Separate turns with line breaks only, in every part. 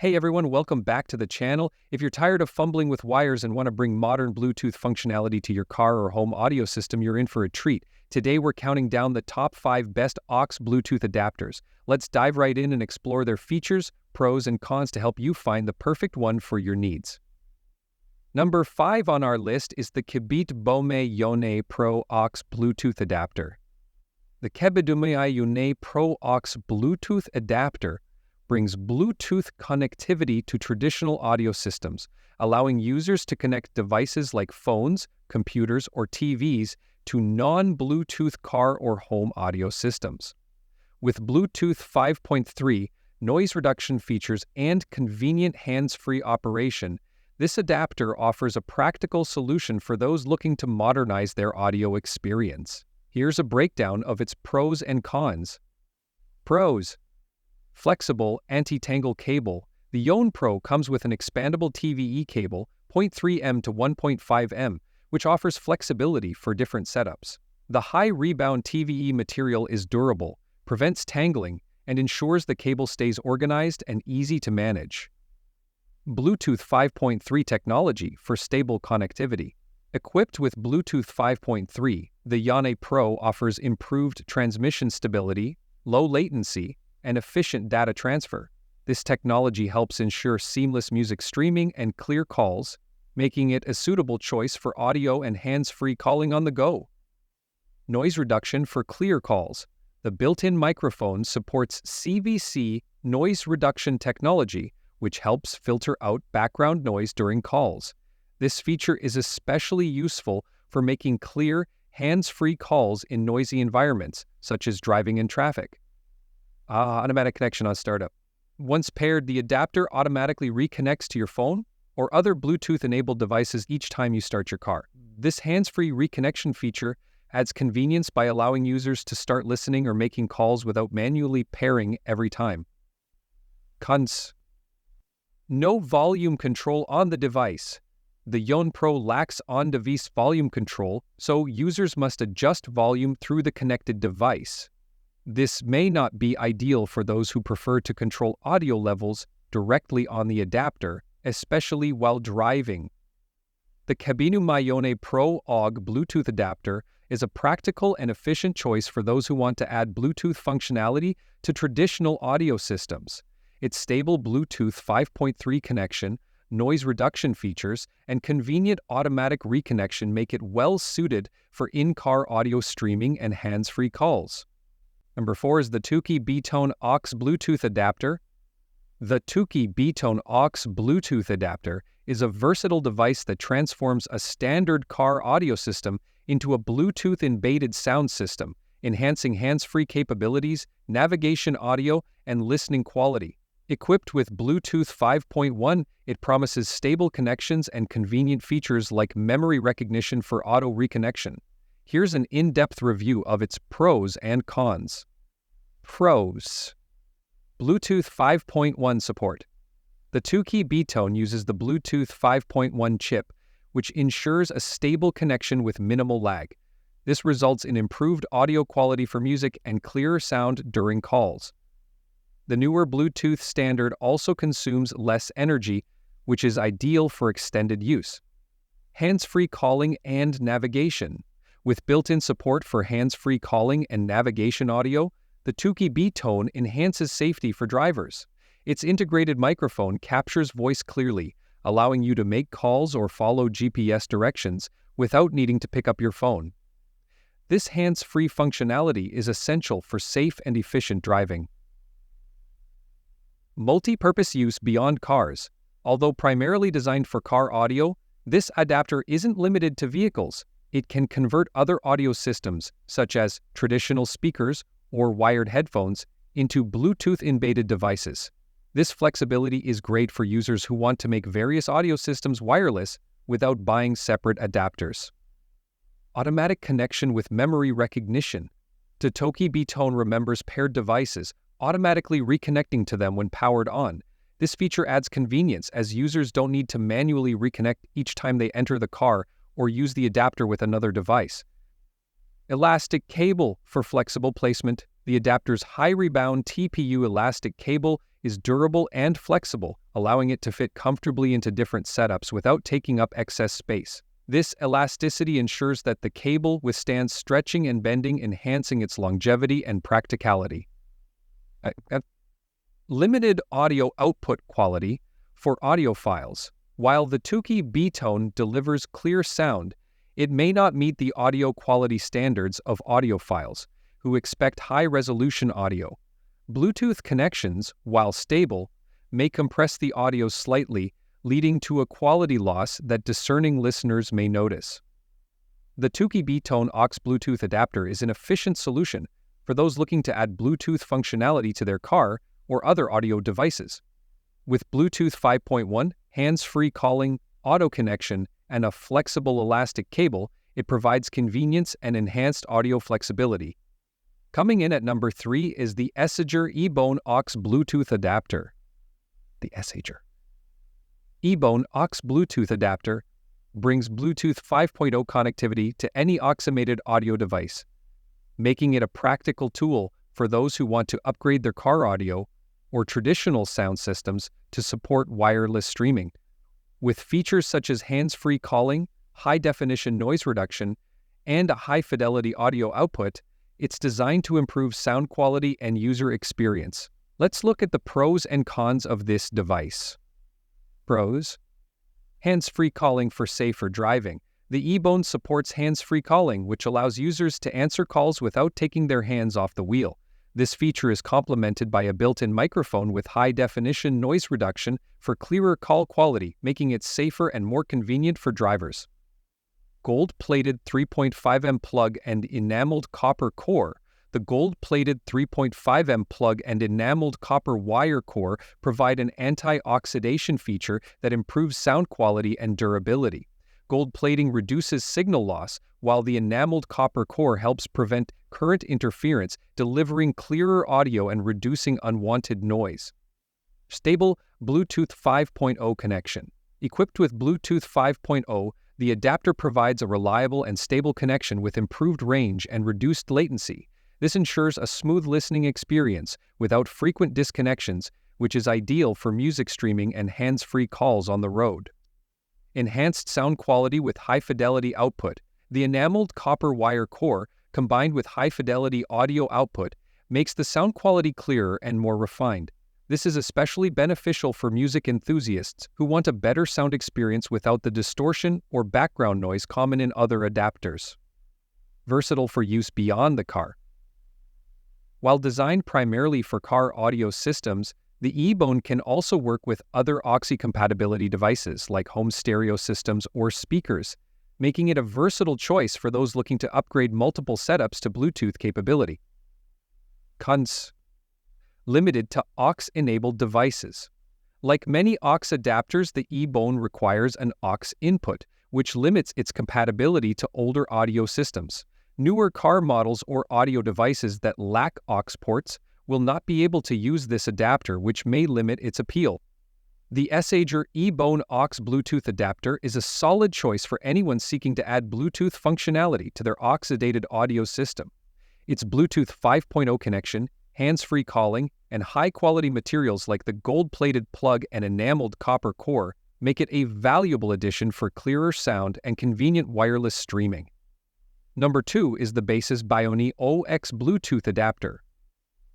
Hey everyone, welcome back to the channel. If you're tired of fumbling with wires and want to bring modern Bluetooth functionality to your car or home audio system, you're in for a treat. Today we're counting down the top 5 best AUX Bluetooth adapters. Let's dive right in and explore their features, pros, and cons to help you find the perfect one for your needs. Number 5 on our list is the Kebidumei Y1 Pro AUX Bluetooth adapter. The Kebidumei Y1 Pro AUX Bluetooth adapter brings Bluetooth connectivity to traditional audio systems, allowing users to connect devices like phones, computers, or TVs to non-Bluetooth car or home audio systems. With Bluetooth 5.3, noise reduction features, and convenient hands-free operation, this adapter offers a practical solution for those looking to modernize their audio experience. Here's a breakdown of its pros and cons. Pros: flexible anti-tangle cable. The Y1 Pro comes with an expandable TVE cable, 0.3 to 1.5 which offers flexibility for different setups. The high-rebound TVE material is durable, prevents tangling, and ensures the cable stays organized and easy to manage. Bluetooth 5.3 technology for stable connectivity. Equipped with Bluetooth 5.3, the Y1 Pro offers improved transmission stability, low latency, and efficient data transfer. This technology helps ensure seamless music streaming and clear calls, making it a suitable choice for audio and hands-free calling on the go. Noise reduction for clear calls. The built-in microphone supports CVC noise reduction technology, which helps filter out background noise during calls. This feature is especially useful for making clear, hands-free calls in noisy environments, such as driving in traffic. Automatic connection on startup. Once paired, the adapter automatically reconnects to your phone or other Bluetooth-enabled devices each time you start your car. This hands-free reconnection feature adds convenience by allowing users to start listening or making calls without manually pairing every time. Cons: no volume control on the device. The Y1 Pro lacks on-device volume control, so users must adjust volume through the connected device. This may not be ideal for those who prefer to control audio levels directly on the adapter, especially while driving. The Kebidumei Y1 Pro AUX Bluetooth adapter is a practical and efficient choice for those who want to add Bluetooth functionality to traditional audio systems. Its stable Bluetooth 5.3 connection, noise reduction features, and convenient automatic reconnection make it well suited for in-car audio streaming and hands-free calls. Number 4 is the Toocki BT01 AUX Bluetooth adapter. The Toocki BT01 AUX Bluetooth adapter is a versatile device that transforms a standard car audio system into a Bluetooth-embedded sound system, enhancing hands-free capabilities, navigation audio, and listening quality. Equipped with Bluetooth 5.1, it promises stable connections and convenient features like memory recognition for auto reconnection. Here's an in-depth review of its pros and cons. Pros: Bluetooth 5.1 support. The Toocki BT01 uses the Bluetooth 5.1 chip, which ensures a stable connection with minimal lag. This results in improved audio quality for music and clearer sound during calls. The newer Bluetooth standard also consumes less energy, which is ideal for extended use. Hands-free calling and navigation. With built-in support for hands-free calling and navigation audio, the Toocki BT01 enhances safety for drivers. Its integrated microphone captures voice clearly, allowing you to make calls or follow GPS directions without needing to pick up your phone. This hands-free functionality is essential for safe and efficient driving. Multi-purpose use beyond cars. Although primarily designed for car audio, this adapter isn't limited to vehicles. It can convert other audio systems, such as traditional speakers or wired headphones, into Bluetooth-embedded devices. This flexibility is great for users who want to make various audio systems wireless without buying separate adapters. Automatic connection with memory recognition. The Toocki BT01 remembers paired devices, automatically reconnecting to them when powered on. This feature adds convenience as users don't need to manually reconnect each time they enter the car or use the adapter with another device. Elastic cable for flexible placement. The adapter's high-rebound TPU elastic cable is durable and flexible, allowing it to fit comfortably into different setups without taking up excess space. This elasticity ensures that the cable withstands stretching and bending, enhancing its longevity and practicality. Limited audio output quality for audiophiles. While the Toocki BT01 delivers clear sound, it may not meet the audio quality standards of audiophiles who expect high-resolution audio. Bluetooth connections, while stable, may compress the audio slightly, leading to a quality loss that discerning listeners may notice. The Toocki BT01 AUX Bluetooth adapter is an efficient solution for those looking to add Bluetooth functionality to their car or other audio devices. With Bluetooth 5.1, hands-free calling, auto connection, and a flexible elastic cable, it provides convenience and enhanced audio flexibility. Coming in at number 3 is the Essager EB01 AUX Bluetooth adapter. The Essager EB01 AUX Bluetooth adapter brings Bluetooth 5.0 connectivity to any AUXimated audio device, making it a practical tool for those who want to upgrade their car audio or traditional sound systems to support wireless streaming. With features such as hands-free calling, high-definition noise reduction, and a high-fidelity audio output, it's designed to improve sound quality and user experience. Let's look at the pros and cons of this device. Pros: hands-free calling for safer driving. The EB01 supports hands-free calling, which allows users to answer calls without taking their hands off the wheel. This feature is complemented by a built-in microphone with high-definition noise reduction for clearer call quality, making it safer and more convenient for drivers. Gold-plated 3.5mm plug and enameled copper core. The gold-plated 3.5mm plug and enameled copper wire core provide an anti-oxidation feature that improves sound quality and durability. Gold plating reduces signal loss, while the enameled copper core helps prevent current interference, delivering clearer audio and reducing unwanted noise. Stable Bluetooth 5.0 connection. Equipped with Bluetooth 5.0, the adapter provides a reliable and stable connection with improved range and reduced latency. This ensures a smooth listening experience without frequent disconnections, which is ideal for music streaming and hands-free calls on the road. Enhanced sound quality with high-fidelity output. The enameled copper wire core, combined with high-fidelity audio output, makes the sound quality clearer and more refined. This is especially beneficial for music enthusiasts who want a better sound experience without the distortion or background noise common in other adapters. Versatile for use beyond the car. While designed primarily for car audio systems, the EB01 can also work with other AUX compatibility devices like home stereo systems or speakers, making it a versatile choice for those looking to upgrade multiple setups to Bluetooth capability. Cons: limited to AUX-enabled devices. Like many AUX adapters, the EB01 requires an AUX input, which limits its compatibility to older audio systems. Newer car models or audio devices that lack AUX ports will not be able to use this adapter, which may limit its appeal. The Essager EB01 AUX Bluetooth adapter is a solid choice for anyone seeking to add Bluetooth functionality to their AUX-dated audio system. Its Bluetooth 5.0 connection, hands-free calling, and high-quality materials like the gold-plated plug and enameled copper core make it a valuable addition for clearer sound and convenient wireless streaming. Number 2 is the Baseus BA01 AUX Bluetooth adapter.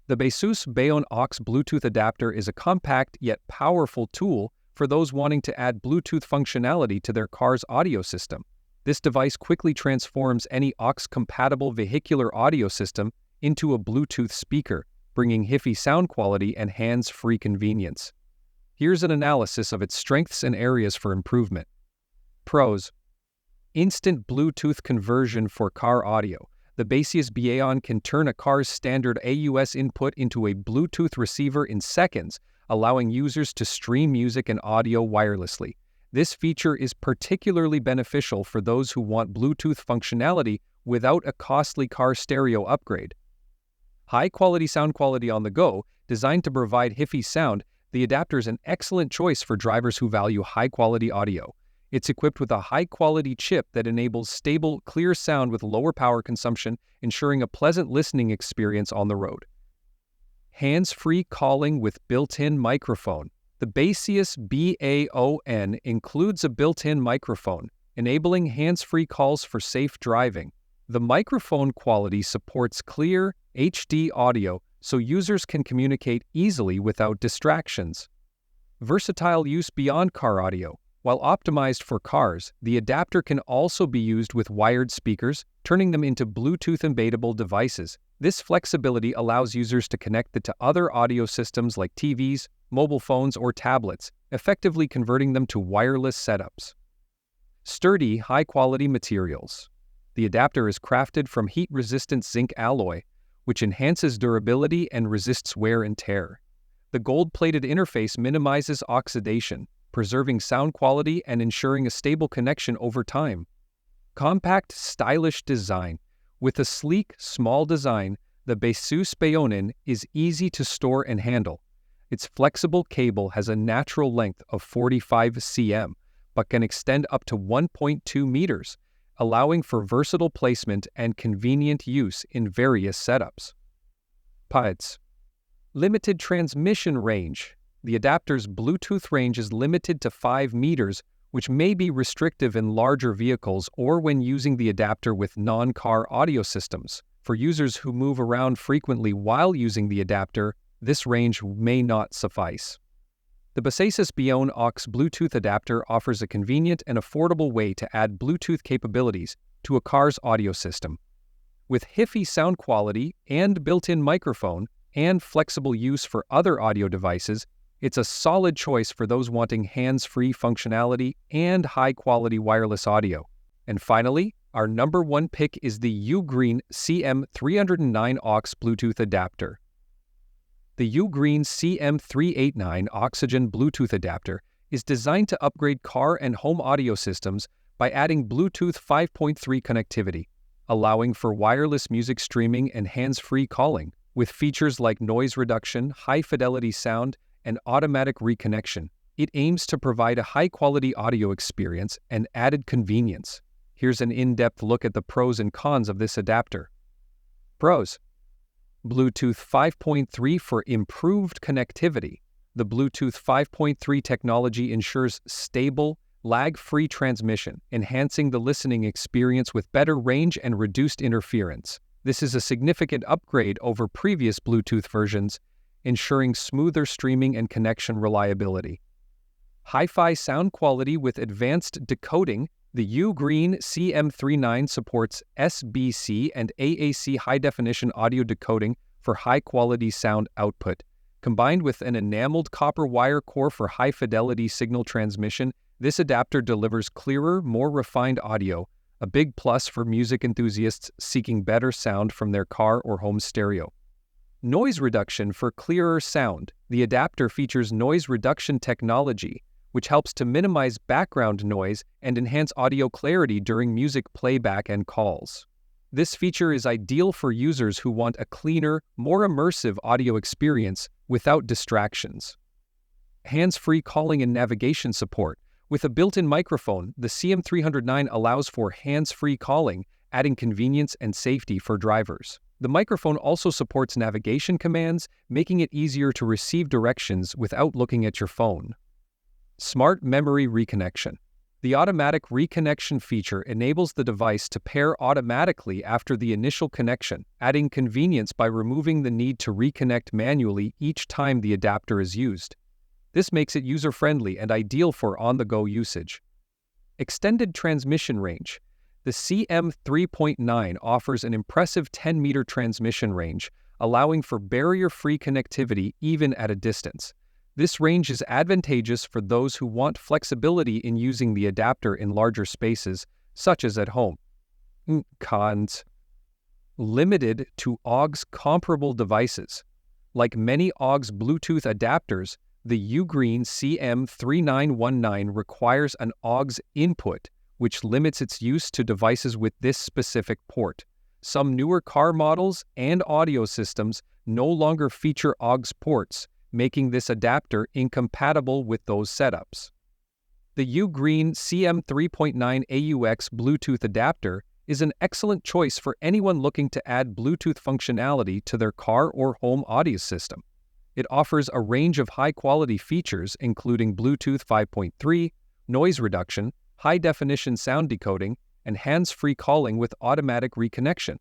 The Baseus BA01 AUX Bluetooth adapter is a compact yet powerful tool for those wanting to add Bluetooth functionality to their car's audio system. This device quickly transforms any AUX-compatible vehicular audio system into a Bluetooth speaker, bringing HiFi sound quality and hands-free convenience. Here's an analysis of its strengths and areas for improvement. Pros: instant Bluetooth conversion for car audio. The Baseus BA01 can turn a car's standard AUX input into a Bluetooth receiver in seconds, allowing users to stream music and audio wirelessly. This feature is particularly beneficial for those who want Bluetooth functionality without a costly car stereo upgrade. High-quality sound quality on the go. Designed to provide HiFi sound, the adapter is an excellent choice for drivers who value high-quality audio. It's equipped with a high-quality chip that enables stable, clear sound with lower power consumption, ensuring a pleasant listening experience on the road. Hands-free calling with built-in microphone. The Baseus BA01 includes a built-in microphone, enabling hands-free calls for safe driving. The microphone quality supports clear, HD audio so users can communicate easily without distractions. Versatile use beyond car audio. While optimized for cars, the adapter can also be used with wired speakers, turning them into Bluetooth-embeddable devices. This flexibility allows users to connect it to other audio systems like TVs, mobile phones, or tablets, effectively converting them to wireless setups. Sturdy, high-quality materials. The adapter is crafted from heat-resistant zinc alloy, which enhances durability and resists wear and tear. The gold-plated interface minimizes oxidation, preserving sound quality and ensuring a stable connection over time. Compact, stylish design. With a sleek, small design, the Baseus BA01 is easy to store and handle. Its flexible cable has a natural length of 45 cm, but can extend up to 1.2 meters, allowing for versatile placement and convenient use in various setups. PUDs. Limited transmission range. The adapter's Bluetooth range is limited to 5 meters, which may be restrictive in larger vehicles or when using the adapter with non-car audio systems. For users who move around frequently while using the adapter, this range may not suffice. The Baseus BA01 AUX Bluetooth adapter offers a convenient and affordable way to add Bluetooth capabilities to a car's audio system. With HiFi sound quality and built-in microphone and flexible use for other audio devices, it's a solid choice for those wanting hands-free functionality and high-quality wireless audio. And finally, our number one pick is the Ugreen CM309 AUX Bluetooth adapter. The Ugreen CM309 Oxygen Bluetooth adapter is designed to upgrade car and home audio systems by adding Bluetooth 5.3 connectivity, allowing for wireless music streaming and hands-free calling. With features like noise reduction, high-fidelity sound, and automatic reconnection, it aims to provide a high-quality audio experience and added convenience. Here's an in-depth look at the pros and cons of this adapter. Pros. Bluetooth 5.3 for improved connectivity. The Bluetooth 5.3 technology ensures stable, lag-free transmission, enhancing the listening experience with better range and reduced interference. This is a significant upgrade over previous Bluetooth versions, ensuring smoother streaming and connection reliability. Hi-Fi sound quality with advanced decoding. The Ugreen CM309 supports SBC and AAC high-definition audio decoding for high-quality sound output. Combined with an enameled copper wire core for high-fidelity signal transmission, this adapter delivers clearer, more refined audio, a big plus for music enthusiasts seeking better sound from their car or home stereo. Noise reduction for clearer sound. The adapter features noise reduction technology, which helps to minimize background noise and enhance audio clarity during music playback and calls. This feature is ideal for users who want a cleaner, more immersive audio experience without distractions. Hands-free calling and navigation support. With a built-in microphone, the CM309 allows for hands-free calling, adding convenience and safety for drivers. The microphone also supports navigation commands, making it easier to receive directions without looking at your phone. Smart Memory Reconnection. The automatic reconnection feature enables the device to pair automatically after the initial connection, adding convenience by removing the need to reconnect manually each time the adapter is used. This makes it user-friendly and ideal for on-the-go usage. Extended transmission range. The CM309 offers an impressive 10-meter transmission range, allowing for barrier-free connectivity even at a distance. This range is advantageous for those who want flexibility in using the adapter in larger spaces, such as at home. Cons. Limited to AUX comparable devices. Like many AUX Bluetooth adapters, the Ugreen CM309 requires an AUX input, which limits its use to devices with this specific port. Some newer car models and audio systems no longer feature AUX ports, making this adapter incompatible with those setups. The Ugreen CM309 AUX Bluetooth adapter is an excellent choice for anyone looking to add Bluetooth functionality to their car or home audio system. It offers a range of high-quality features including Bluetooth 5.3, noise reduction, high-definition sound decoding, and hands-free calling with automatic reconnection.